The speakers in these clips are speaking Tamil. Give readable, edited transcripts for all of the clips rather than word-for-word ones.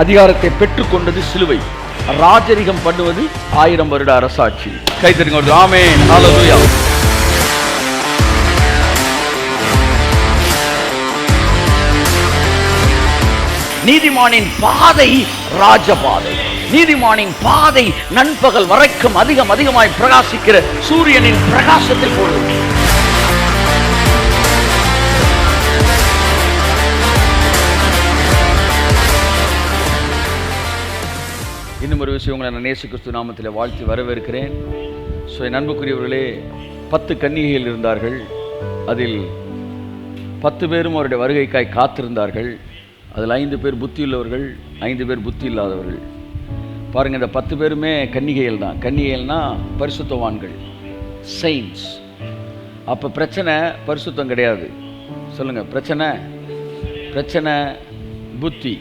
அதிகாரத்தை பெற்றுக்கொண்டது சிலுவை. ராஜரிகம் பண்ணுவது 1000 வருட அரசாட்சி. கைத்தறிங்க. ஆமென். ஹல்லேலூயா. நீதிமானின் பாதை ராஜபாதை. நீதிமானின் பாதை நண்பகல் வரைக்கும் அதிகமாய் பிரகாசிக்கிற சூரியனின் பிரகாசத்தில் போடுது. இன்னும் ஒரு விஷயம், உங்களை நான் இயேசு கிறிஸ்து நாமத்தில் வாழ்த்தி வரவேற்கிறேன். என் அன்புக்குரியவர்களே, 10 கன்னிகைகள் இருந்தார்கள். அதில் 10 பேரும் அவருடைய வருகைக்காய் காத்திருந்தார்கள். அதில் 5 பேர் புத்தியுள்ளவர்கள், 5 பேர் புத்தி இல்லாதவர்கள். பாருங்கள், இந்த 10 பேருமே கன்னிகைகள் தான். கன்னிகைகள்னா பரிசுத்தவான்கள், செயின்ட்ஸ். அப்போ பிரச்சனை பரிசுத்தம் கிடையாது. சொல்லுங்கள், பிரச்சனை புத்தி.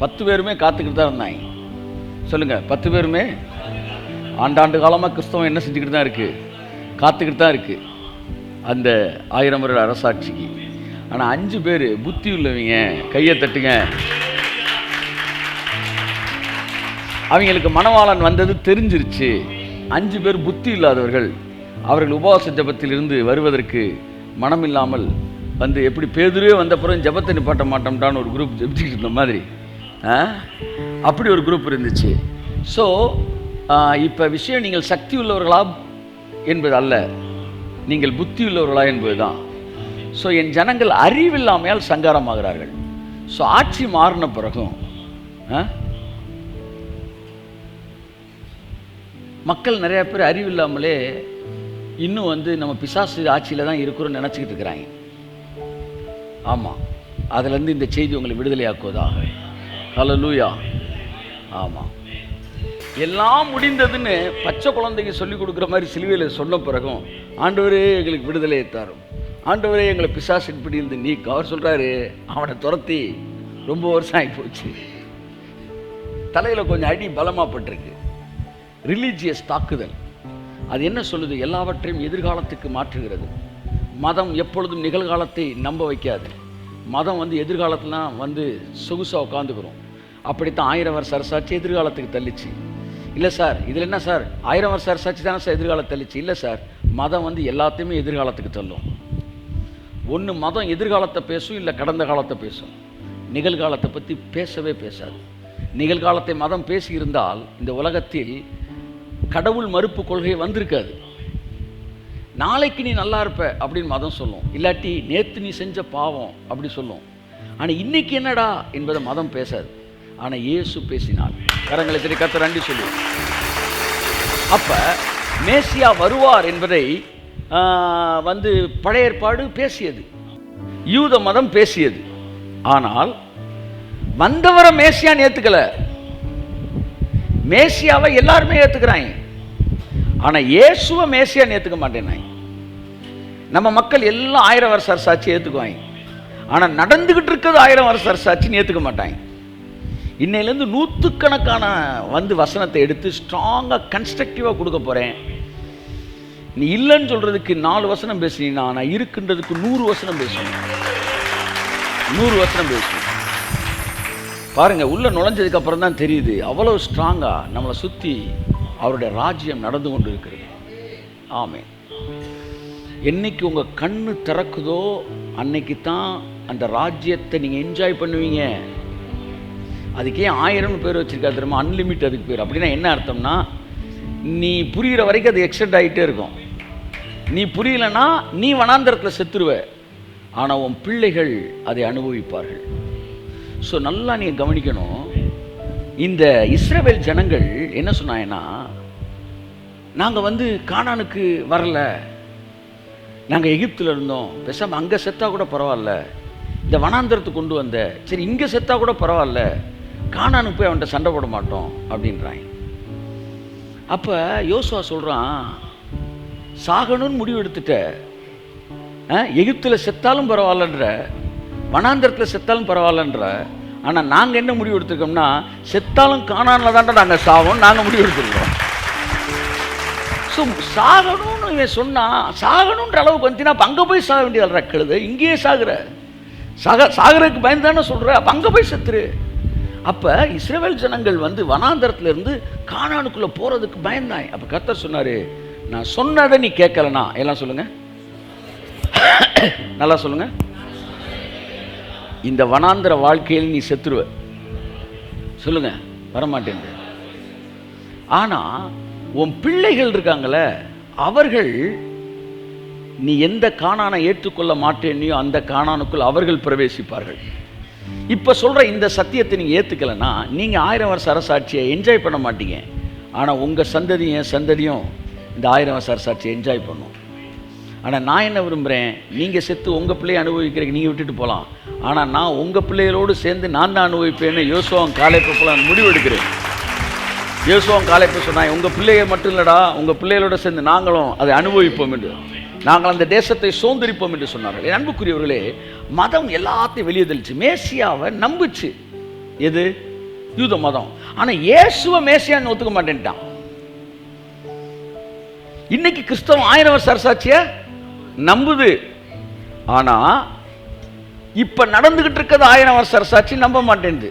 10 பேருமே காத்துக்கிட்டு தான் இருந்தாங்க. சொல்லுங்கள், 10 பேருமே ஆண்டாண்டு காலமாக கிறிஸ்தவம் என்ன செஞ்சுக்கிட்டு தான் இருக்குது? காத்துக்கிட்டு தான் இருக்குது அந்த 1000 வருட அரசாட்சிக்கு. ஆனால் 5 பேர் புத்தி உள்ளவங்க, கையை தட்டுங்க. அவங்களுக்கு மணவாளன் வந்தது தெரிஞ்சிருச்சு. 5 பேர் புத்தி இல்லாதவர்கள். அவர்கள் உபவாச ஜபத்தில் இருந்து வருவதற்கு மனம் இல்லாமல் வந்து, எப்படி பேதுருவே வந்த பிறகு ஜபத்தை நிப்பாட்ட மாட்டோம்டான்னு ஒரு குரூப் ஜபிச்சுட்டு இருந்த மாதிரி அப்படி ஒரு குரூப் இருந்துச்சு. ஸோ இப்போ விஷயம், நீங்கள் சக்தி உள்ளவர்களா என்பது அல்ல, நீங்கள் புத்தி உள்ளவர்களா என்பது தான். ஸோ என் ஜனங்கள் அறிவில்லாமையால் சங்காரமாகிறார்கள். ஸோ ஆட்சி மாறின பிறகும் மக்கள் நிறைய பேர் அறிவில்லாமலே இன்னும் வந்து நம்ம பிசாசு ஆட்சியில் தான் இருக்கிறோன்னு நினச்சிக்கிட்டு இருக்கிறாங்க. ஆமாம், அதுலேருந்து இந்த செய்தி உங்களை விடுதலையாக்குவதாக. ஹல்லேலூயா. ஆமாம், எல்லாம் முடிந்ததுன்னு பச்சை குழந்தைங்க சொல்லிக் கொடுக்குற மாதிரி சிலுவையில் சொன்ன பிறகும், ஆண்டவரே எங்களுக்கு விடுதலையை தாரும், ஆண்டவரே எங்களை பிசாசின் பிடியிலிருந்து நீக்கு. அவர் சொல்கிறாரு, அவனை துரத்தி ரொம்ப வருஷம் ஆகி போச்சு, தலையில் கொஞ்சம் அடி பலமாகப்பட்டிருக்கு. ரிலீஜியஸ் தாக்குதல். அது என்ன சொல்லுது? எல்லாவற்றையும் எதிர்காலத்துக்கு மாற்றுகிறது. மதம் எப்பொழுதும் நிகழ்காலத்தை நம்ப வைக்காது. மதம் வந்து எதிர்காலத்துலாம் வந்து சொகுசாக உட்காந்துக்கிறோம். அப்படித்தான் 1000 வருஷ அரசாட்சி எதிர்காலத்துக்கு தள்ளிச்சு. இல்லை சார், இதில் என்ன சார், 1000 வருஷ அரசாட்சி தானே சார் எதிர்காலத்தை தள்ளிச்சு? இல்லை சார், மதம் வந்து எல்லாத்தையுமே எதிர்காலத்துக்கு தள்ளும். ஒன்று மதம் எதிர்காலத்தை பேசும், இல்லை கடந்த காலத்தை பேசும். நிகழ்காலத்தை பற்றி பேசவே பேசாது. நிகழ்காலத்தை மதம் பேசியிருந்தால் இந்த உலகத்தில் கடவுள் மறுப்பு கொள்கை வந்திருக்காது. நாளைக்கு நீ நல்லா இருப்ப அப்படின்னு மதம் சொல்லும், இல்லாட்டி நேற்று நீ செஞ்ச பாவம் அப்படி சொல்லும். ஆனால் இன்னைக்கு என்னடா என்பதை மதம் பேசாது. ஆனால் இயேசு பேசினார். கரங்களை திரு கர்த்தர் நன்றி சொல்லுவோம். அப்போ மேசியா வருவார் என்பதை வந்து பழைய ஏற்பாடு பேசியது, யூத மதம் பேசியது. ஆனால் வந்தவரை மேசியான்னு ஏற்றுக்கல. மேசியாவை எல்லாருமே ஏற்றுக்கிறாங்க, ஆனால் இயேசுவை மேசியான்னு ஏற்றுக்க மாட்டேன்னாங்க. நம்ம மக்கள் எல்லாம் 1000 வருஷ அரசாட்சி ஏற்றுக்குவாங்க, ஆனால் நடந்துக்கிட்டு இருக்கிறது 1000 வருஷ அரசாட்சின்னு ஏற்றுக்க மாட்டாங்க. இன்னையிலேருந்து 100கணக்கான வந்து வசனத்தை எடுத்து ஸ்ட்ராங்காக கன்ஸ்ட்ரக்டிவாக கொடுக்க போகிறேன். நீ இல்லைன்னு சொல்கிறதுக்கு 4 வசனம் பேசுனீங்கன்னா, நான் இருக்குன்றதுக்கு 100 வசனம் பேசணும். 100 வசனம் பேசணும். பாருங்கள், உள்ளே நுழைஞ்சதுக்கு அப்புறம் தான் தெரியுது அவ்வளோ ஸ்ட்ராங்காக நம்மளை சுற்றி அவருடைய ராஜ்யம் நடந்து கொண்டு இருக்கிறது. ஆமென். என்னைக்கு உங்கள் கண்ணு திறக்குதோ அன்னைக்கு தான் அந்த ராஜ்யத்தை நீங்கள் என்ஜாய் பண்ணுவீங்க. அதுக்கே 1000 பேர் வச்சுருக்கா தெரியுமா? அன்லிமிட் அதுக்கு பேர். அப்படின்னா என்ன அர்த்தம்னா, நீ புரிகிற வரைக்கும் அது எக்ஸ்டெண்ட் ஆகிட்டே இருக்கும். நீ புரியலைன்னா நீ வனாந்தரத்தில் செத்துருவ, ஆனால் உன் பிள்ளைகள் அதை அனுபவிப்பார்கள். ஸோ நல்லா நீங்கள் கவனிக்கணும். இந்த இஸ்ரவேல் ஜனங்கள் என்ன சொன்னாங்கன்னா, நாங்கள் வந்து கானானுக்கு வரல, நாங்கள் எகிப்தில் இருந்தோம், பேசாமல் அங்கே செத்தா கூட பரவாயில்ல, இந்த வனாந்தரத்துக்கு கொண்டு வந்த, சரி இங்கே செத்தா கூட பரவாயில்ல, கானானுக்கு போய் அவன்கிட்ட சண்டை போட மாட்டோம் அப்படின்றாங்க. அப்போ யோசுவா சொல்கிறான், சாகணும்னு முடிவு எடுத்துட்ட, எகிப்தில் செத்தாலும் பரவாயில்லன்ற, வனாந்தரத்தில் செத்தாலும் பரவாயில்லன்ற, ஆனால் நாங்கள் என்ன முடிவு எடுத்துருக்கோம்னா, செத்தாலும் கானானில் தான்டா நாங்கள் சாவோம் நாங்கள் முடிவு எடுத்துருக்கோம். ஸோ சாகணும்னு இவன் சொன்னால், சாகணுன்ற அளவுக்கு வந்துச்சுன்னா அப்போ அங்கே போய் சாக வேண்டியது கழுது, இங்கேயே சாகுறதுக்கு பயந்து தானே சொல்கிற, அப்போ அங்கே போய் செத்துரு. அப்ப இஸ்ரவேல் ஜனங்கள் வந்து வனாந்தரத்துல இருந்து கானானுக்குள்ள போறதுக்கு பயந்தாய். அப்ப கர்த்தர் சொன்னாரு, நான் சொன்னதை நீ கேட்கலனா, எல்லாம் சொல்லுங்க, நல்லா சொல்லுங்க, இந்த வனாந்தர வாழ்க்கையில் நீ செத்துருவ. சொல்லுங்க, வரமாட்டேன். ஆனா உன் பிள்ளைகள் இருக்காங்களே, அவர்கள் நீ எந்த கானானை ஏற்றுக்கொள்ள மாட்டேனியோ அந்த கானானுக்குள் அவர்கள் பிரவேசிப்பார்கள். இப்ப சொல்ற இந்த சத்தியத்தை நீங்க ஏத்துக்கலன்னா நீங்க 1000 வருஷ அரசாட்சியை என்ஜாய் பண்ண மாட்டீங்க. ஆனா உங்க சந்ததியும் சந்ததியும் இந்த 1000 வருஷ அரசாட்சியை என்ஜாய் பண்ணும். ஆனா நான் என்ன விரும்புறேன், நீங்க செத்து உங்க பிள்ளையை அனுபவிக்கிறீங்க, நீங்க விட்டுட்டு போகலாம். ஆனா நான் உங்க பிள்ளைகளோடு சேர்ந்து நான் தான் அனுபவிப்பேன்னு யோசுவாவும் காலேப்பும் முடிவெடுக்கிறேன். யோசுவாவும் காலேப்பு சொன்னாங்க, உங்க பிள்ளையை மட்டும் இல்லடா, உங்க பிள்ளைகளோட சேர்ந்து நாங்களும் அதை அனுபவிப்போம் என்று, நாங்கள் அந்த தேசத்தை சுதந்திரிப்போம் என்று சொன்னார்கள். என் அன்புக்குரியவர்களே, மதம் எல்லாத்தையும் வெளியே தெளிச்சு மேசியாவை நம்புச்சு. எது? யூத மதம். ஆனா இயேசுவை மேசியான்னு ஒத்துக்க மாட்டேன்ட்டான். இன்னைக்கு கிறிஸ்தவம் 1000 வருஷ அரசாட்சிய நம்புது. ஆனா இப்ப நடந்துகிட்டு இருக்கிறது 1000 வருஷ அரசாட்சி நம்ப மாட்டேங்குது.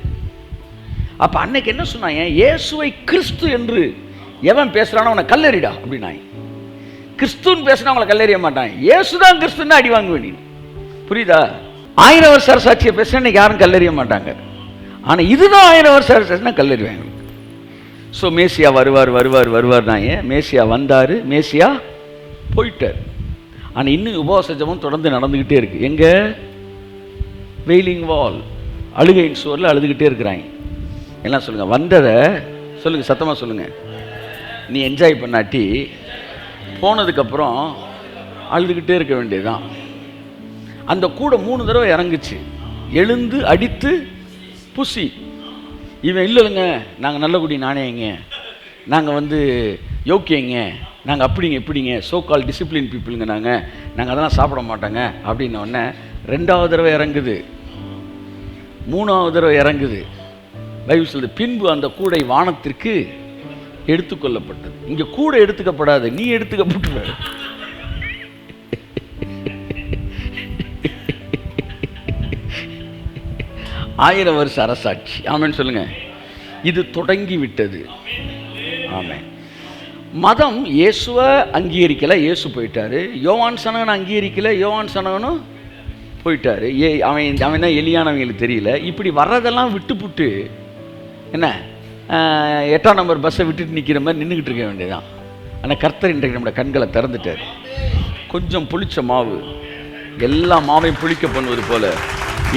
அப்ப அன்னைக்கு என்ன சொன்னாங்க, இயேசுவை கிறிஸ்து என்று எவன் பேசுறானோ அவனை கல்லறிடா அப்படின்னாங்க. கிறிஸ்துன்னு பேசினா அவங்களை கல்லறிய மாட்டாங்க, இயேசுதான் கிறிஸ்துன்னு அடி வாங்க வேண்டியது. புரியுதா? 1000 வருஷ அரசாட்சியை பேசினா இன்னைக்கு யாரும் கல்லறிய மாட்டாங்க. ஆனா இதுதான் 1000 வருஷ அரசாட்சினா கல்லறிவாங்க. ஸோ மேசியா வருவார் வருவார் வருவார் நாங்க. மேசியா வந்தார், மேசியா போயிட்டார். ஆனால் இன்னும் உபவாச ஜெபம் தொடர்ந்து நடந்துக்கிட்டே இருக்கு. எங்க? வெயிலிங் வால், அழுகையின் சோரில் அழுதுகிட்டே இருக்கிறாங்க. எல்லாம் சொல்லுங்க, வந்ததை சொல்லுங்க, சத்தமாக சொல்லுங்க. நீ என்ஜாய் பண்ணாட்டி போனதுக்கப்புறம் அழுதுகிட்டே இருக்க வேண்டியதுதான். அந்த கூட 3 தடவை இறங்குச்சு, எழுந்து அடித்து புசி. இவன் இல்லைங்க, நாங்கள் நல்ல குடி நாணயங்க, நாங்கள் வந்து யோக்கியங்க, நாங்கள் அப்படிங்க இப்படிங்க, சோ கால் டிசிப்ளின் பீப்புளுங்க, நாங்கள் அதெல்லாம் சாப்பிட மாட்டோங்க அப்படின்ன உடனே 2வது தடவை இறங்குது, 3வது தடவை இறங்குது. பைபிள் சொல்லுது, பின்பு அந்த கூடை வானத்திற்கு எடுத்துக்கொள்ளப்பட்டது. இங்கே கூட எடுத்துக்கப்படாது, நீ எடுத்துக்கப்பட்டு. 1000 வருஷ அரசாட்சி. ஆமென் சொல்லுங்க. இது தொடங்கி விட்டது. ஆமென். மதம் இயேசுவை அங்கீகரிக்கல, இயேசு போயிட்டாரு. யோவான் சனகன் அங்கீகரிக்கல, யோவான் சனகனும் போயிட்டாரு. அவன் தான் எலியானவங்களுக்கு தெரியல. இப்படி வர்றதெல்லாம் விட்டுப்புட்டு என்ன 8ஆம் நம்பர் பஸ்ஸை விட்டுட்டு நிற்கிற மாதிரி நின்றுக்கிட்டு இருக்க வேண்டியதான். ஆனால் கர்த்தர் இன்றைக்கு நம்மளோட கண்களை திறந்துட்டார். கொஞ்சம் புளிச்ச மாவு எல்லா மாவையும் புளிக்க பண்ணுவது போல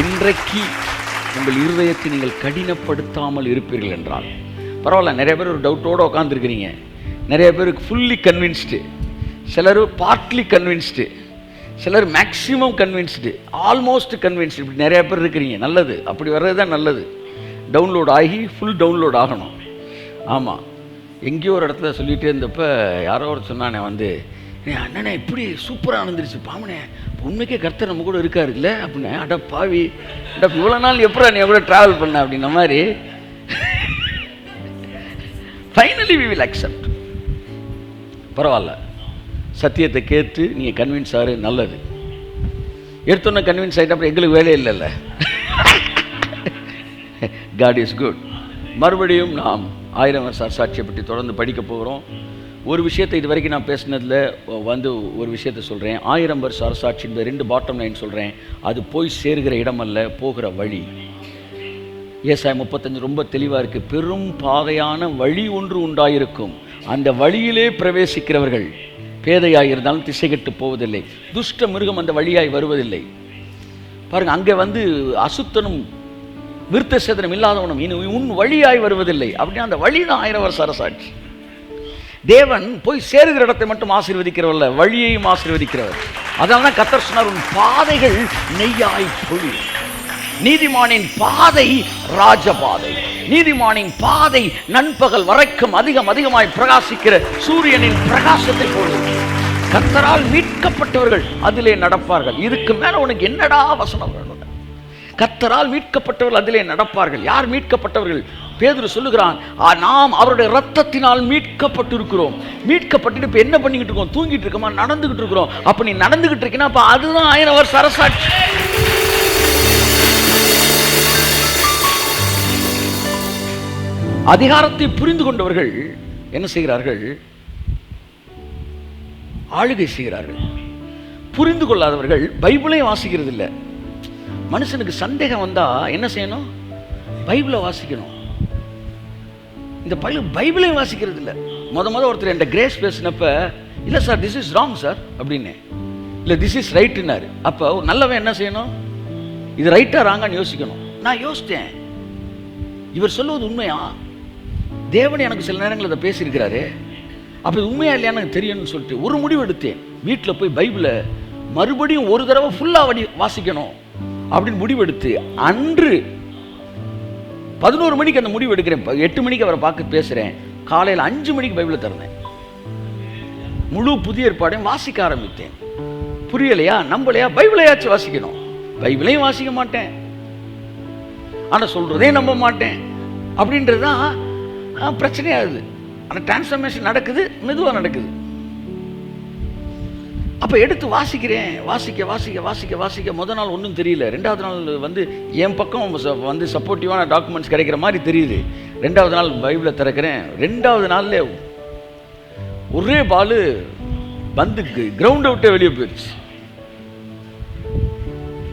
இன்றைக்கு உங்கள் இருதயத்தை நீங்கள் கடினப்படுத்தாமல் இருப்பீர்கள் என்றால் பரவாயில்ல. நிறைய பேர் ஒரு டவுட்டோடு உட்காந்துருக்கிறீங்க, நிறைய பேருக்கு ஃபுல்லி கன்வின்ஸ்டு, சிலர் பார்ட்லி கன்வின்ஸ்டு, சிலர் மேக்ஸிமம் கன்வின்ஸ்டு, ஆல்மோஸ்ட் கன்வின்ஸ்டு, இப்படி நிறைய பேர் இருக்கிறீங்க. நல்லது, அப்படி வர்றது தான் நல்லது. டவுன்லோட் ஆகி ஃபுல் டவுன்லோட் ஆகணும். ஆமாம், எங்கேயோ ஒரு இடத்துல சொல்லிகிட்டே இருந்தப்போ யாரோ ஒரு சொன்னானே வந்து, அண்ணனே இப்படி சூப்பராக நடந்துருச்சு பாமனே, உண்மைக்கே கர்த்தர் நம்ம கூட இருக்காரு இல்லை அப்படின்னு. அட பாவி, இவ்வளோ நாள் எப்படா நீ கூட ட்ராவல் பண்ண அப்படின்ன மாதிரி. Finally we will accept. பரவாயில்ல, சத்தியத்தை கேட்டு நீங்கள் கன்வின்ஸ் ஆறு, நல்லது. எடுத்தோன்னே கன்வின்ஸ் ஆகிட்ட அப்புறம் எங்களுக்கு வேலையே இல்லைல்ல. God is good. மறுபடியும் நாம் 1000 வருஷ அரசாட்சியை பற்றி தொடர்ந்து படிக்க போகிறோம். ஒரு விஷயத்தை இது வரைக்கும் நான் பேசினதில் வந்து ஒரு விஷயத்தை சொல்கிறேன். 1000 வருஷ அரசாட்சி இந்த 2 பாட்டம் லைன் சொல்கிறேன். அது போய் சேருகிற இடமல்ல, போகிற வழி. ஏசாயா 35 ரொம்ப தெளிவாக இருக்குது. பெரும் பாதையான வழி ஒன்று உண்டாயிருக்கும், அந்த வழியிலே பிரவேசிக்கிறவர்கள் பேதையாக இருந்தாலும் திசை கெட்டு போவதில்லை, துஷ்ட மிருகம் அந்த வழியாய் வருவதில்லை. பாருங்கள், அங்கே வந்து அசுத்தனும் விருத்த சேதனம் இல்லாதவனும் இனி உன் வழியாய் வருவதில்லை. அப்படின்னா அந்த வழி தான் 1000 வருஷ அரசாட்சி. தேவன் போய் சேருகிற இடத்தை மட்டும் ஆசீர்வதிக்கிறவல்ல, வழியையும் ஆசீர்வதிக்கிறவர். அதனால தான் கர்த்தர் சொன்னார், உன் பாதைகள் நெய்யாய் பொழி. நீதிமானின் பாதை ராஜபாதை, நீதிமானின் பாதை நண்பகல் வரைக்கும் அதிகமாய் பிரகாசிக்கிற சூரியனின் பிரகாசத்தை போல. கர்த்தரால் மீட்கப்பட்டவர்கள் அதிலே நடப்பார்கள். இதுக்கு மேல உனக்கு என்னடா வசனம் வேணும்? கர்த்தரால் மீட்கப்பட்டவர்கள் அதிலே நடப்பார்கள். யார் மீட்கப்பட்டவர்கள்? பேதுரு சொல்லுகிறான், நாம் அவருடைய இரத்தத்தினால் மீட்கப்பட்டிருக்கிறோம். மீட்கப்பட்டு இப்ப என்ன பண்ணிக்கிட்டு இருக்கோம்? தூங்கிட்டு இருக்கோமா? நடந்துகிட்டு இருக்கிறோம். அப்ப நீ நடந்துகிட்டு இருக்கீங்கன்னா அப்ப அதுதான் 1000 வருஷ அரசாட்சி. அதிகாரத்தை புரிந்து கொண்டவர்கள் என்ன செய்கிறார்கள்? ஆளுகை செய்கிறார்கள். புரிந்து கொள்ளாதவர்கள் பைபிளையும் வாசிக்கிறது இல்லை. மனுஷனுக்கு சந்தேகம் வந்தா என்ன செய்யணும்? பைபிளை வாசிக்கணும். இந்த பைபிளையும் வாசிக்கிறது இல்லை. ஒருத்தர் என்கிட்ட கிரேஸ் பேசினப்ப, இல்லை sir this is wrong sir அப்படின்னு, இல்லை திஸ் இஸ் ரைட்டுன்னாரு. அப்போ நல்லவன் என்ன செய்யணும்? இது ரைட்டா ராங்கான்னு யோசிக்கணும். நான் யோசித்தேன், இவர் சொல்லுவது உண்மையா? தேவன் எனக்கு சில நேரங்களில் அதை பேசியிருக்கிறாரு, அப்போ இது உண்மையா இல்லையான்னு எனக்கு தெரியும்னு சொல்லிட்டு ஒரு முடிவு எடுத்தேன். வீட்டில் போய் பைபிளை மறுபடியும் ஒரு தடவை ஃபுல்லாக வாசிக்கணும் அப்படின்னு முடிவெடுத்து, அன்று 11 மணிக்கு அந்த முடிவு எடுக்கிறேன். 8 மணிக்கு அவரை பார்க்க பேசுகிறேன். காலையில் 5 மணிக்கு பைபிளை திறந்தேன். முழு புதிய ஏற்பாடையும் வாசிக்க ஆரம்பித்தேன். புரியலையா, நம்பலையா? பைபிளையாச்சும் வாசிக்கணும். பைபிளையும் வாசிக்க மாட்டேன், ஆனால் சொல்றதே நம்ப மாட்டேன். அப்படின்றது தான் பிரச்சனையாகுது. ஆனால் டிரான்ஸ்ஃபர்மேஷன் நடக்குது, மெதுவாக நடக்குது. அப்போ எடுத்து வாசிக்கிறேன். வாசிக்க வாசிக்க வாசிக்க வாசிக்க முதல் நாள் ஒன்றும் தெரியல. 2வது நாள் என் பக்கம் சப்போர்ட்டிவான டாக்குமெண்ட்ஸ் கிடைக்கிற மாதிரி தெரியுது. 2வது நாள் பைபிளை திறக்கிறேன். 2வது நாள்ல ஒரே பால் கிரவுண்டை விட்டு வெளியே போயிடுச்சு.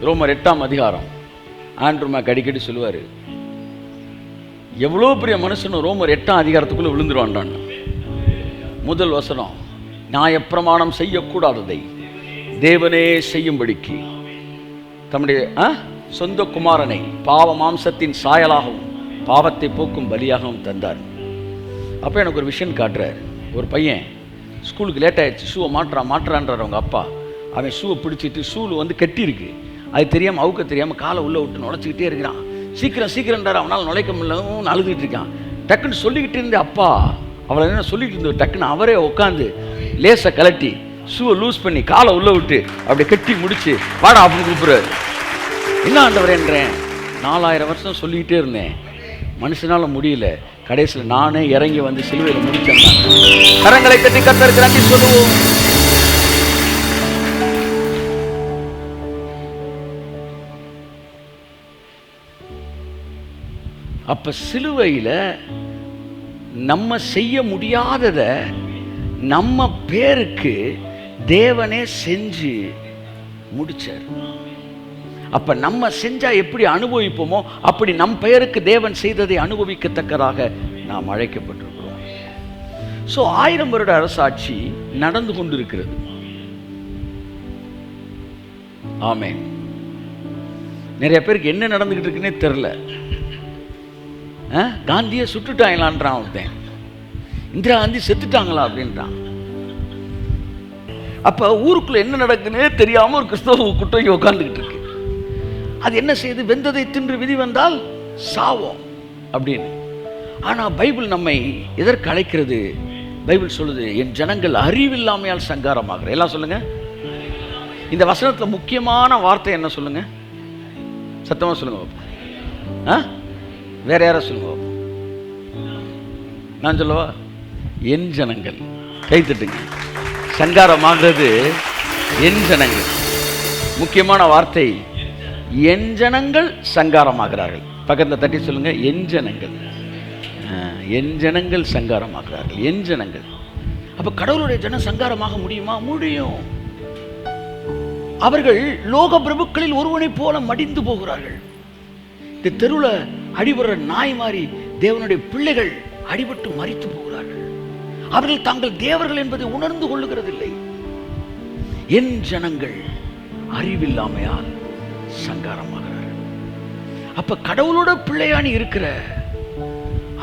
ரோமர் 8ஆம் அதிகாரம். ஆண்ட்ரூ மேக் அடிக்கடி சொல்லுவார், எவ்வளோ பெரிய மனுஷனும் ரோமர் 8ஆம் அதிகாரத்துக்குள்ளே விழுந்துருவான்டான். முதல் வசனம், நியாயப்பிரமாணம் செய்யக்கூடாததை தேவனே செய்யும்படிக்கு தம்முடைய சொந்த குமாரனை பாவ மாம்சத்தின் சாயலாகவும் பாவத்தை போக்கும் பலியாகவும் தந்தார். அப்போ எனக்கு ஒரு விஷயம் காட்டுறார். ஒரு பையன் ஸ்கூலுக்கு லேட் ஆகிடுச்சு, ஷூவை மாட்டுறான்றார் அவங்க அப்பா. அவன் ஷூவை பிடிச்சிட்டு ஷூவில் கட்டியிருக்கு, அது தெரியாமல் அவுக்க தெரியாமல் காலை உள்ளே விட்டு நுழைச்சிக்கிட்டே இருக்கிறான். சீக்கிரம்ன்றார். அவனால் நுழைக்க முடியலன்னு அழுதுகிட்டு இருக்கான். டக்குன்னு சொல்லிக்கிட்டு இருந்த அப்பா அவளை என்ன சொல்லிட்டு இருந்தவர், டக்குன்னு அவரே உட்காந்து லேசை கலட்டி ஷூவை லூஸ் பண்ணி காலை உள்ளே விட்டு அப்படி கட்டி முடிச்சு வாடா அப்படின்னு கூப்பிடுறாரு. என்ன ஆண்டவரேன்றேன், 4000 வருஷம் சொல்லிக்கிட்டே இருந்தேன், மனுஷனால முடியல, கடைசியில் நானே இறங்கி வந்து சிலுவையில் முடிச்சேன். கரங்களை தட்டி கர்த்தருக்கு நன்றி சொல்லுவோம். அப்ப சிலுவையில் நம்ம செய்ய முடியாதத நம்ம பேருக்கு தேவனே செஞ்சு முடிச்சார். அப்ப நம்ம செஞ்சா எப்படி அனுபவிப்போமோ அப்படி நம் பெயருக்கு தேவன் செய்ததை அனுபவிக்கத்தக்கதாக நாம் அழைக்கப்பட்டிருக்கிறோம். ஸோ 1000 வருட அரசாட்சி நடந்து கொண்டிருக்கிறது. ஆமென். நிறைய பேருக்கு என்ன நடந்துகிட்டு இருக்குன்னே தெரியல. காந்தியை சுட்டுட்டாங்களான்றான் ஒருத்தன், இந்திரா காந்தி செத்துட்டாங்களா அப்படின்றான். அப்ப ஊருக்குள்ள என்ன நடக்குன்னே தெரியாம ஒரு கிறிஸ்தவ குட்டைக்கு உட்கார்ந்துகிட்டு இருக்கு. அது என்ன செய்யுது? வெந்ததை தின்று விதி வந்தால் சாவோம் அப்படின்னு. ஆனா பைபிள் நம்மை எதற்கு அழைக்கிறது? பைபிள் சொல்லுது, என் ஜனங்கள் அறிவில்லாமையால் சங்காரமாகிற. எல்லாம் சொல்லுங்க. இந்த வசனத்துல முக்கியமான வார்த்தை என்ன சொல்லுங்க? சத்தமா சொல்லுங்க. வேற யார சொல்லுங்க? நான் சொல்லவா? என் ஜனங்கள். கை தட்டுங்க. சங்காரமாகிறது என் ஜனங்கள். முக்கியமான வார்த்தை, என் ஜனங்கள் சங்காரமாகிறார்கள். பக்கத்தில் தட்டி சொல்லுங்க, என் ஜனங்கள். என் ஜனங்கள் சங்காரமாகிறார்கள். என் ஜனங்கள். அப்ப கடவுளுடைய ஜனம் சங்காரமாக முடியுமா? முடியும். அவர்கள் லோக பிரபுக்களில் ஒருவனை போல மடிந்து போகிறார்கள். இந்த தெருவில் அடிபடுற நாய் மாறி தேவனுடைய பிள்ளைகள் அடிபட்டு மரித்து போகிறார்கள். அவர்கள் தாங்கள் தேவர்கள் என்பதை உணர்ந்து கொள்ளுகிறதில்லை. என் ஜனங்கள் அறிவில்லாமையால் சங்காரமாகிறார்கள். அப்ப கடவுளோட பிள்ளையானி இருக்கிற,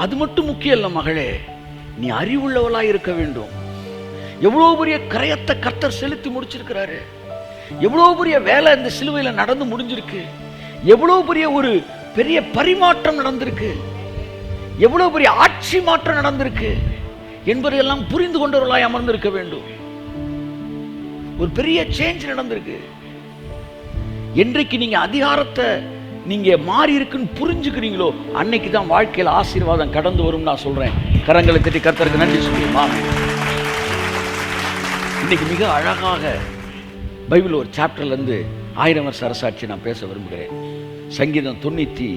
அது மட்டும் முக்கியம் இல்ல மகளே, நீ அறிவுள்ளவளாய் இருக்க வேண்டும். எவ்வளவு பெரிய கரையத்தை கர்த்தர் செலுத்தி முடிச்சிருக்கிறாரு. எவ்வளவு பெரிய வேலை இந்த சிலுவையில நடந்து முடிஞ்சிருக்கு. எவ்வளவு பெரிய ஒரு பெரிய பரிமாற்றம் நடந்திருக்கு. எவ்வளவு பெரிய ஆட்சி மாற்றம் நடந்திருக்கு என்பதையெல்லாம் புரிந்து கொண்டவர்களாய் அமர்ந்திருக்க வேண்டும். ஒரு பெரிய சேஞ்ச் நடந்திருக்கு. என்றைக்கு நீங்க அதிகாரத்தை நீங்க மாறி இருக்குன்னு புரிஞ்சுக்கிறீங்களோ அன்னைக்கு தான் வாழ்க்கையில் ஆசீர்வாதம் கடந்து வரும். நான் சொல்றேன். கரங்களை தட்டி கர்த்தருக்கு நன்றி சொல்லுமா. இன்னைக்கு மிக அழகாக பைபிள் ஒரு சாப்டர்ல இருந்து 1000 வருஷ அரசாட்சி நான் பேச விரும்புகிறேன். சங்கீதம் 97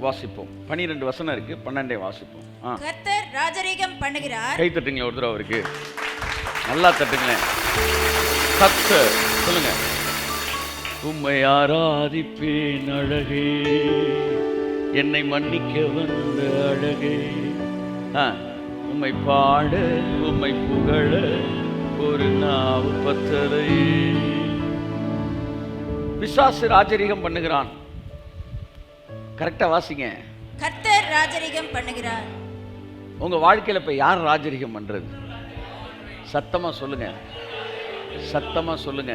வாசிப்போம். 12 வசனம் இருக்கு, 12 வாசிப்போம். கர்த்தர் ராஜரீகம் பண்ணுகிறார். கை தட்டுங்களேன் ஒரு தடவை, அவருக்கு நல்லா தட்டுங்களேன். கர்த்தர் சொல்லுங்க. உம்மை ஆராதிப்பேன் அழகே, என்னை மன்னிக்க வந்த அழகே, உம்மை பாட உம்மை புகழ ஒரு நாவு பத்தரை. பிசாசு ராஜரீகம் பண்ணுகிறான். கரெக்டா வாசிங்க. கர்த்தர் ராஜரீகம் பண்ணுகிறார். உங்க வாழ்க்கையில இப்ப யார் ராஜரீகம் பண்றது? சத்தமா சொல்லுங்க, சத்தமா சொல்லுங்க.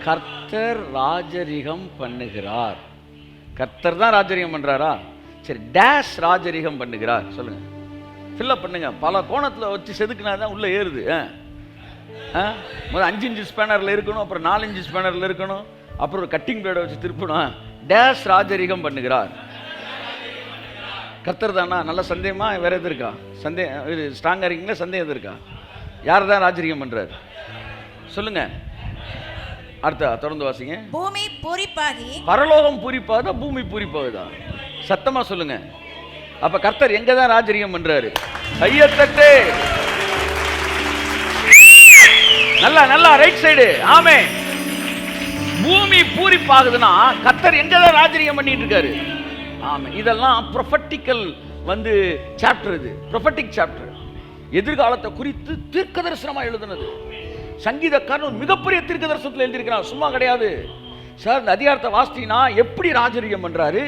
கர்த்தர் ராஜரீகம் பண்ணுகிறார். கர்த்தர் தான் ராஜரீகம் பண்றாரா? சரி, டேஷ் ராஜரீகம் பண்ணுகிறார் சொல்லுங்க. ஃபில்லப் பண்ணுங்க. பல கோணத்துல வச்சு செதுக்குனா தான் உள்ள ஏறுது. முதல் 5 இன்ச்சு ஸ்பேனர்ல இருக்கணும், அப்புறம் 4 இன்ச்சு ஸ்பேனர்ல இருக்கணும், அப்புறம் ஒரு கட்டிங் பிளேடை வச்சு திருப்பணும். டேஷ் ராஜரீகம் பண்ணுகிறார். கர்த்தர் தானா? நல்ல சந்தேகமா? வேற எது இருக்கா சந்தேகம்? இது ஸ்ட்ராங்கா இருக்கீங்களா? சந்தேகம் எது இருக்கா? யார் தான் ராஜரீகம் பண்றாரு சொல்லுங்க. அடுத்த தொடர்ந்து வாசிங்க. பூமி பூரிப்பாகி, பரலோகம் பூரிப்பாகுதா பூமி பூரிப்பாகுதா? சத்தமா சொல்லுங்க. அப்ப கர்த்தர் எங்க தான் ராஜரீகம் பண்றாரு? கையத்தட்டு நல்லா நல்லா, ரைட் சைடு. ஆமே. பூமி பூரிப்பாகுதுன்னா கர்த்தர் எங்க தான் ராஜரீகம் பண்ணிட்டு இருக்காரு? ஆமே. இதெல்லாம் ப்ரொஃபட்டிக்கல் சாப்டர். இது ப்ரொஃபட்டிக் சாப்டர். எதிர்காலத்தை குறித்து தீர்க்க தரிசனமா எழுதுனது. சங்கீதக்காரன் ஒரு மிகப்பெரிய தீர்க்க தரிசனத்தில் எழுதியிருக்கிறான், சும்மா கிடையாது சார். இந்த அதிகாரத்தை வாசித்தீங்கன்னா எப்படி ராஜரீகம் பண்றாரு,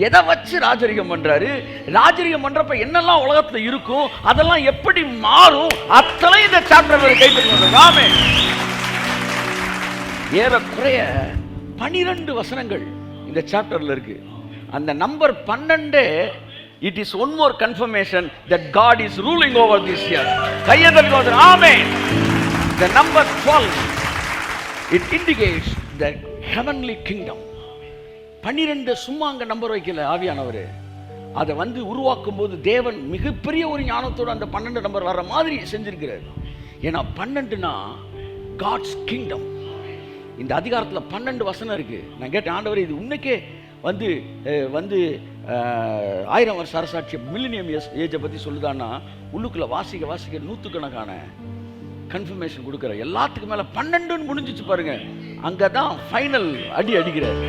எதை வச்சு ராஜரீகம் பண்றாரு, ராஜரீகம் பண்றப்ப என்னெல்லாம் உலகத்துல இருக்கும், அதெல்லாம் எப்படி மாறும், அத்தனை இந்த சாப்டர் கைப்பற்றி. ஏறக்குறைய 12 வசனங்கள் இந்த சாப்டர்ல இருக்கு. அந்த number 12 it is one more confirmation that God is ruling over this year. கையதற்கு amen. The number 12 it indicates the heavenly kingdom. 12 சும்மா அங்க நம்பர் வைக்கல ஆவியானவர். அதை உருவாக்கும் போது தேவன் மிகப்பெரிய ஒரு ஞானத்தோடு அந்த 12 நம்பர் வர்ற மாதிரி செஞ்சிருக்கிறார். ஏன்னா 12னா God's kingdom. இந்த அதிகாரத்தில் 12 வசனம் இருக்கு. நான் கேட்டேன், ஆண்டவர் இது உன்னைக்கே 1000 வருஷ அரசாட்சி மில்லினியம் ஏஜை பற்றி சொல்லுதான்னா உள்ளுக்குள்ள வாசிக்க வாசிக்க நூற்றுக்கணக்கான கன்ஃபர்மேஷன் கொடுக்குற. எல்லாத்துக்கும் மேலே 12 முடிஞ்சிச்சு பாருங்க. அங்கே தான் ஃபைனல் அடி அடிக்கிறார்.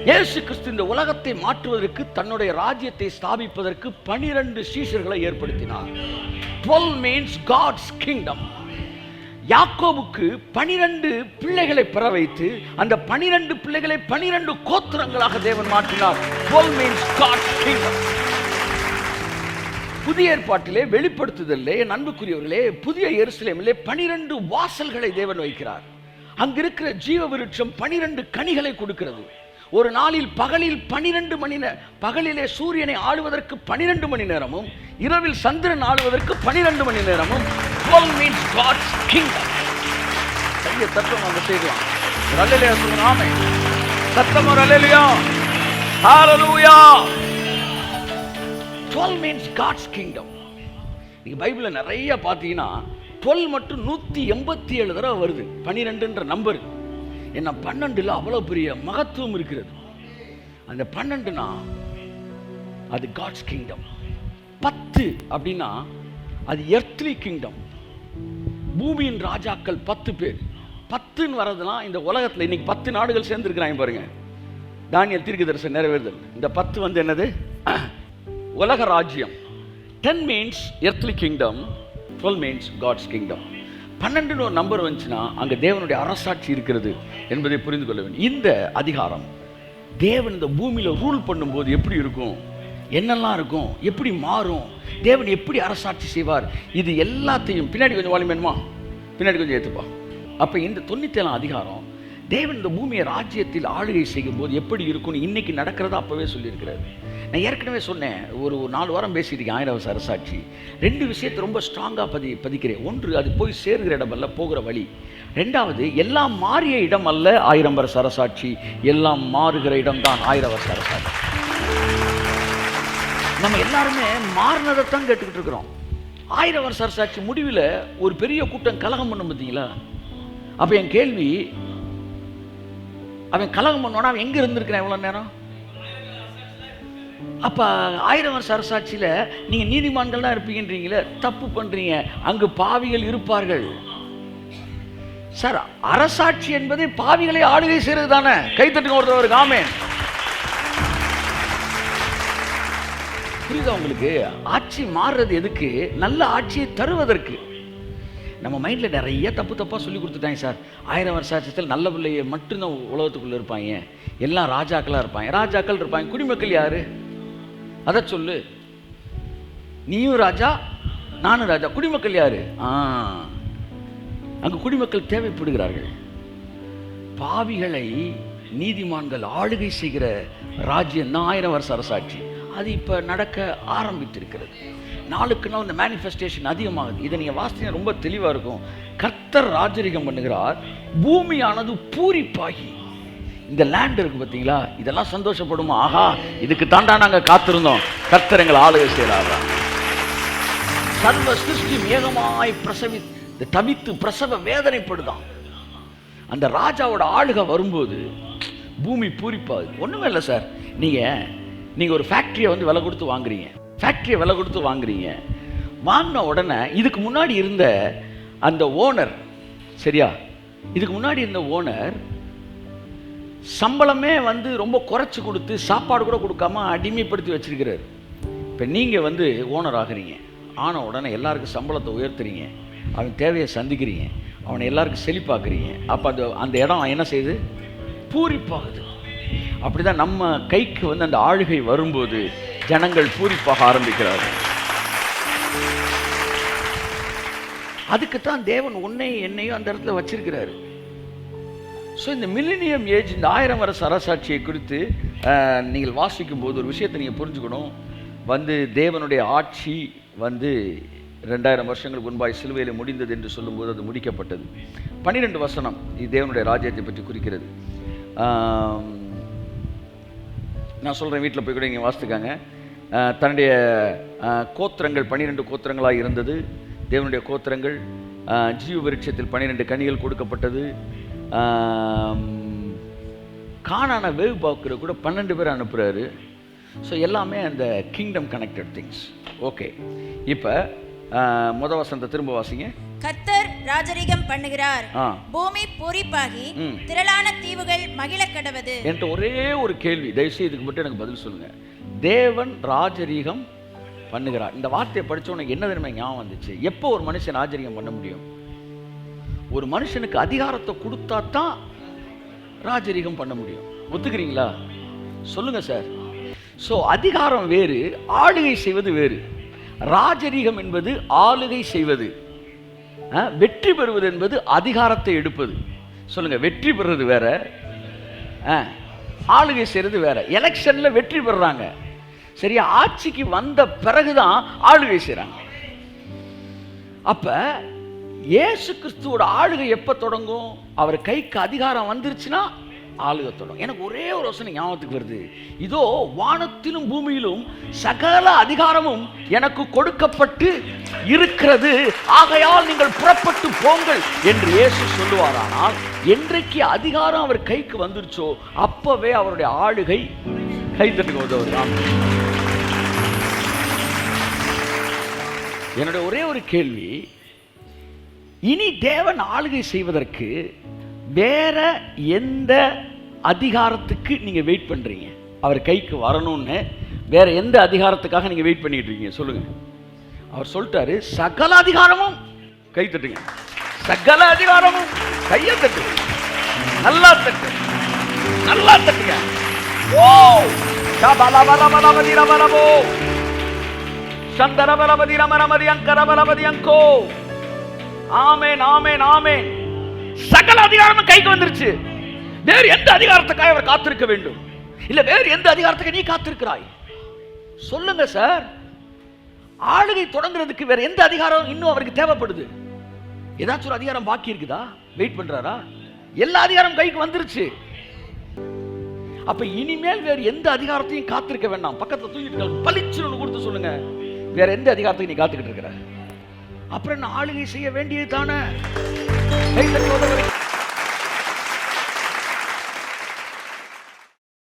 இயேசு கிறிஸ்து இந்த உலகத்தை மாற்றுவதற்கு, தன்னுடைய ராஜ்யத்தை ஸ்தாபிப்பதற்கு 12 சீஷர்களை ஏற்படுத்தினார். 12 means God's kingdom. யாக்கோபுக்கு 12 பிள்ளைகளை பெற வைத்து அந்த 12 பிள்ளைகளை 12 கோத்திரங்களாக தேவன் மாற்றினார். 12 means God's kingdom. புதிய ஏற்பாட்டிலே வெளிப்படுத்துதலே என் அன்புக்குரியவர்களே, புதிய எருசலேமிலே 12 வாசல்களை தேவன் வைக்கிறார். அங்கிருக்கிற ஜீவ விருட்சம் 12 கனிகளை கொடுக்கிறது. ஒரு நாளில் பகலில் 12 மணி நேரம், பகலிலே சூரியனை ஆளுவதற்கு 12 மணி நேரமும், இரவில் சந்திரன் ஆளுவதற்கு 12 மணி நேரமும். 12 means God's kingdom. கையை தத்துவம் அங்க செய்யலாம். அல்லேலூயா சொல்லுங்க. ஆமென். சத்தமா அல்லேலூயா. ஹalleluya. 12 means God's kingdom. நீங்க பைபிள்ல நிறைய பாத்தீங்கன்னா 12 மட்டும் 187 தடவை வருது. 12ன்ற நம்பர். என்ன 12ல அவ்வளவு பெரிய மகத்துவம் இருக்கிறது. அந்த 12னா அது God's kingdom. 10 அப்படின்னா அது earthly kingdom. பூமியின் ராஜாக்கள் 10 பேர். 10ன்னு வரதுலாம் இந்த உலகத்தில் இன்னைக்கு 10 நாடுகள் சேர்ந்து இருக்கிறாங்க பாருங்க. தானியேல் தீர்க்கதரிசனம் நிறைவேறுதல். இந்த 10 என்னது? உலக ராஜ்யம். 10 means earthly kingdom, 12 means God's kingdom. 12ன்னு ஒரு நம்பர் வந்துச்சுன்னா அங்கே தேவனுடைய அரசாட்சி இருக்கிறது என்பதை புரிந்து கொள்ள வேண்டும். இந்த அதிகாரம் தேவன் இந்த பூமியில் ரூல் பண்ணும்போது எப்படி இருக்கும், என்னெல்லாம் இருக்கும், எப்படி மாறும், தேவன் எப்படி அரசாட்சி செய்வார், இது எல்லாத்தையும் பின்னாடி கொஞ்சம் வாலிமேன்மா, பின்னாடி கொஞ்சம் ஏற்றுப்பா. அப்போ இந்த 97 அதிகாரம் தேவன் இந்த பூமியை ராஜ்யத்தில் ஆளுகை செய்யும் போது எப்படி இருக்கும்னு இன்னைக்கு நடக்கிறதா அப்பவே சொல்லியிருக்கிறார். நான் ஏற்கனவே சொன்னேன், ஒரு 4 வாரம் பேசியிருக்கேன் 1000 வருஷ அரசாட்சி. 2 விஷயத்தை ரொம்ப ஸ்ட்ராங்காக பதிக்கிறேன். ஒன்று, அது போய் சேர்கிற இடம் அல்ல, போகிற வழி. 2வது, எல்லாம் மாறிய இடம் அல்ல 1000 வருஷ அரசாட்சி, எல்லாம் மாறுகிற இடம் தான் 1000 வருஷ அரசாட்சி. நம்ம எல்லாருமே மாறினதைத்தான் கேட்டுக்கிட்டு இருக்கிறோம். 1000 வருஷ அரசாட்சி முடிவில் ஒரு பெரிய கூட்டம் கலகம் பண்ணும் பார்த்தீங்களா? அப்போ என் கேள்வி, அவன் கலகம் பண்ணோன்னா அவன் எங்கே இருந்திருக்கிறான் எவ்வளோ நேரம்? அப்போ 1000 வருஷ அரசாட்சியில் நீங்கள் நீதிமான்கள் தான் இருப்பீங்கன்றீங்களே, தப்பு பண்ணுறீங்க. அங்கு பாவிகள் இருப்பார்கள். சார், அரசாட்சி என்பது பாவிகளை ஆளுகை செய்கிறது தானே? கைத்தட்டுங்க ஒருத்தவருக்கு. ஆமென். புரியுதா உங்களுக்கு? ஆட்சி மாறுறது எதுக்கு? நல்ல ஆட்சியை தருவதற்கு. நம்ம மைண்டில் நிறைய தப்பாக சொல்லி கொடுத்துட்டாங்க சார். 1000 வருஷத்தில் நல்ல பிள்ளைய மட்டும்தான் உலகத்துக்குள்ளே இருப்பாங்க, எல்லாம் ராஜாக்களாக இருப்பாங்க. ராஜாக்கள் இருப்பாங்க, குடிமக்கள் யாரு? அதை சொல்லு. நீயும் ராஜா, நானும் ராஜா. குடிமக்கள் யாரு? அங்கு குடிமக்கள் தேவைப்படுகிறார்கள். பாவிகளை நீதிமான்கள் ஆளுகை செய்கிற ராஜ்யம் தான் 1000 வருஷ அரசாட்சி. அது இப்போ நடக்க ஆரம்பித்திருக்கிறது. நாளுக்கு நாள் இந்த மேனிஃபெஸ்டேஷன் அதிகமாகுது. இதை நீங்கள் வாசித்தீங்கன்னா ரொம்ப தெளிவாக இருக்கும். கர்த்தர் ராஜரிகம் பண்ணுகிறார், பூமியானது பூரிப்பாகி. இந்த லேண்ட் இருக்கு பார்த்தீங்களா, இதெல்லாம் சந்தோஷப்படுமா? ஆஹா, இதுக்கு தாண்டா நாங்கள் காத்திருந்தோம், கர்த்தர் ஆளுகை செய்கிறாரா. சர்வ சிருஷ்டி மேகமாய் தவித்து பிரசவ வேதனைப்படுதான். அந்த ராஜாவோட ஆளுகை வரும்போது பூமி பூரிப்பாகுது. ஒன்றுமே இல்லை சார். நீங்கள் ஒரு ஃபேக்ட்ரியை வந்து விலை கொடுத்து வாங்குறீங்க. ஃபேக்ட்ரியை விலை கொடுத்து வாங்குறீங்க. வாங்கின உடனே இதுக்கு முன்னாடி இருந்த அந்த ஓனர், சரியா, இதுக்கு முன்னாடி இருந்த ஓனர் சம்பளமே வந்து ரொம்ப குறைச்சி கொடுத்து சாப்பாடு கூட கொடுக்காம அடிமைப்படுத்தி வச்சிருக்கிறார். இப்போ நீங்கள் வந்து ஓனர் ஆகுறீங்க. ஆன உடனே எல்லாருக்கும் சம்பளத்தை உயர்த்துறீங்க, அவன் தேவையை சந்திக்கிறீங்க, அவனை எல்லாருக்கும் செழிப்பாக்குறீங்க. அப்போ அந்த இடம் என்ன செய்யுது? பூரிப்பாகுது. அப்படிதான் நம்ம கைக்கு வந்து அந்த ஆளுகை வரும்போது ஜனங்கள் பூரிப்பாக ஆரம்பிக்கிறார்கள். அதுக்குத்தான் தேவன் உன்னை என்னையும் அந்த இடத்துல வச்சிருக்கிறாரு. ஸோ இந்த மில்லினியம் ஏஜ், இந்த 1000 வருஷ அரசாட்சியை குறித்து நீங்கள் வாசிக்கும் போது ஒரு விஷயத்தை நீங்கள் புரிஞ்சுக்கணும். வந்து தேவனுடைய ஆட்சி வந்து 2000 வருஷங்களுக்கு முன்பாய் சிலுவையில் முடிந்தது என்று சொல்லும்போது அது முடிக்கப்பட்டது. 12 வசனம் இது தேவனுடைய ராஜ்யத்தை பற்றி குறிக்கிறது. நான் சொல்கிறேன், வீட்டில் போய் கூட இங்கே வாசித்துக்காங்க. தன்னுடைய கோத்திரங்கள் 12 கோத்திரங்களாக இருந்தது. தேவனுடைய கோத்திரங்கள். ஜீவ விருட்சத்தில் 12 கனிகள் கொடுக்கப்பட்டது. கானான வேவு பார்க்குற கூட 12 பேர் அனுப்புகிறாரு. ஸோ எல்லாமே அந்த கிங்டம் கனெக்டட் திங்ஸ். ஓகே, இப்போ முதல் வசனத்தை திரும்ப வாசிங்க. கர்த்தர் ராஜரிகம் பண்ணுகிறார், பூமி பூரிப்பாகி திரளான தீவுகள் மகிழ கடவது. என்கிட்ட ஒரே ஒரு கேள்வி, தயவுசெய்து இதுக்கு மட்டும் எனக்கு பதில் சொல்லுங்க. தேவன் ராஜரிகம் பண்ணுகிறார், இந்த வார்த்தையை படிச்ச உனக்கு என்ன தெரியுமா ஞாபகம் வந்துச்சு? எப்போ ஒரு மனுஷன் ராஜரிகம் பண்ண முடியும்? ஒரு மனுஷனுக்கு அதிகாரத்தை கொடுத்தா தான் ராஜரிகம் பண்ண முடியும். ஒத்துக்கிறீங்களா? சொல்லுங்க சார். ஸோ அதிகாரம் வேறு, ஆளுகை செய்வது வேறு. ராஜரிகம் என்பது ஆளுகை செய்வது, வெற்றி பெறுவது என்பது அதிகாரத்தை எடுப்பது. சொல்லுங்க, வெற்றி பெறுறது வேற, ஆளுகை செய்யறது வேற. எலெக்ஷன்ல வெற்றி பெறுறாங்க, சரியா, ஆட்சிக்கு வந்த பிறகுதான் ஆளுகை செய்றாங்க. அப்ப இயேசு கிறிஸ்துவோட ஆளுகை எப்ப தொடங்கும்? அவர் கைக்கு அதிகாரம் வந்துருச்சுன்னா ஆளுகை தொடங்கும். எனக்கு ஒரே ஒரு யோசனை ஞாபகத்துக்கு வருது. இதோ வானத்திலும் பூமியிலும் சகல அதிகாரமும் எனக்கு கொடுக்கப்பட்டு இருக்கிறது, ஆகையால் நீங்கள் புறப்பட்டு போங்கள் என்று இயேசு சொல்லுவாரானால், என்றைக்கு அதிகாரம் அவர் கைக்கு வந்துருச்சோ அப்பவே அவருடைய ஆளுகை கைத்தட்டுக்கு உதவுதான். என்னுடைய ஒரே ஒரு கேள்வி, இனி தேவன் ஆளுகை செய்வதற்கு வேற எந்த அதிகாரத்துக்கு நீங்க வெயிட் பண்றீங்க? அவர் கைக்கு வரணும்னு வேற எந்த அதிகாரத்துக்காக நீங்க வெயிட் பண்ணிட்டு இருக்கீங்க? சொல்லுங்க. அவர் சொல்லிட்டாரு, சகல அதிகாரமும் கை தட்டுங்க, சகல அதிகாரமும் கையை தட்டுங்க, நல்லா தட்டு, நல்லா தட்டுங்க. ஓ சபலபலபலபதி ரபலபோ சந்தரபலபதி ரமரமதி அங்கரபலபதி அங்கோ. ஆமென், ஆமென், ஆமென். சகல அதிகாரமும் கைக்கு வந்துருச்சு. வேறு எந்த அதிகாரத்துக்காக அவர் காத்திருக்க வேண்டும்? இல்ல வேறு எந்த அதிகாரத்துக்கு நீ காத்திருக்கிறாய்? சொல்லுங்க சார். ஆளுகை தொடங்குறதுக்கு வேற எந்த அதிகாரம் இன்னும் அவருக்கு தேவைப்படுது? ஏதாச்சும் ஒரு அதிகாரம் பாக்கி இருக்குதா? வெயிட் பண்றாரா? எல்லா அதிகாரம் கைக்கு வந்துருச்சு. அப்ப இனிமேல் வேறு எந்த அதிகாரத்தையும் காத்திருக்க வேண்டாம். பக்கத்துல தூக்கிட்டு பளிச்சுன்னு கொடுத்து சொல்லுங்க, வேற எந்த அதிகாரத்துக்கு நீ காத்துக்கிட்டு இருக்கிற? அப்புறம் என்ன, ஆளுகை செய்ய வேண்டியது தானே?